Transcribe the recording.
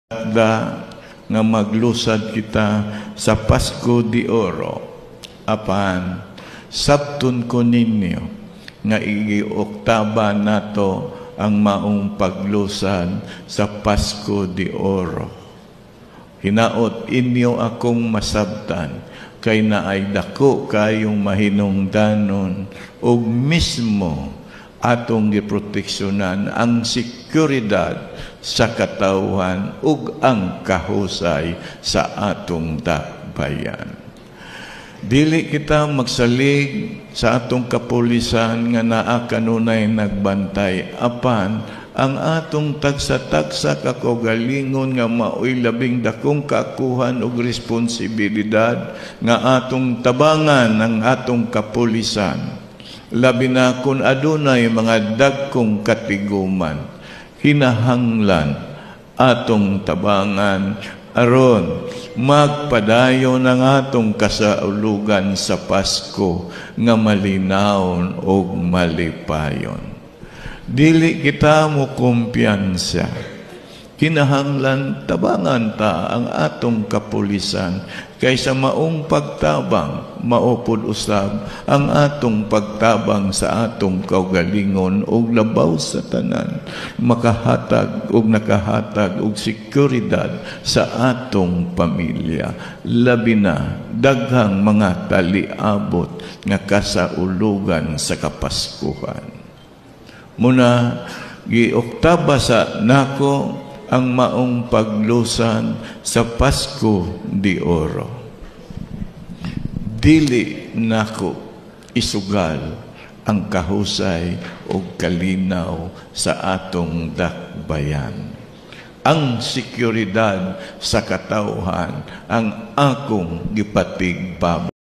nga maglusad kita sa Pasko de Oro, apan sabton ko ninyo nga i-oktaba nato ang maong paglusad sa Pasko de Oro. Hinaot inyo akong masabtan, kay naay dako kayong mahinungdanon ug mismo atong giproteksyonan ang seguridad sa katawhan ug ang kahusay sa atong dakbayan. Dili kita magsalig sa atong kapulisan nga naa kanunay nagbantay, apan ang atong tagsa-tagsa kakaugalingon nga maoy labing dakong kaakuhan ug responsibilidad nga atong tabangan ang atong kapulisan. Labi na kung adunay mga dagkong katiguman, hinahanglan atong tabangan aron magpadayon ang atong kasaulugan sa Pasko nga malinawon ug malipayon. Dili kita mo kumpiyansa, kinahanglan tabangan ta ang atong kapulisan, kaysa maong pagtabang maupod usab ang atong pagtabang sa atong kaugalingon ug labaw sa tanan makahatag ug nakahatag og seguridad sa atong pamilya, labi na daghang mga taliabot nga kasaulugan sa Kapaskuhan. Muna gi-oktaba sa nako ang maong paglusan sa Pasko de Oro. Dili nako isugal ang kahusay o kalinaw sa atong dakbayan. Ang seguridad sa katawhan ang akong gipatigpabot.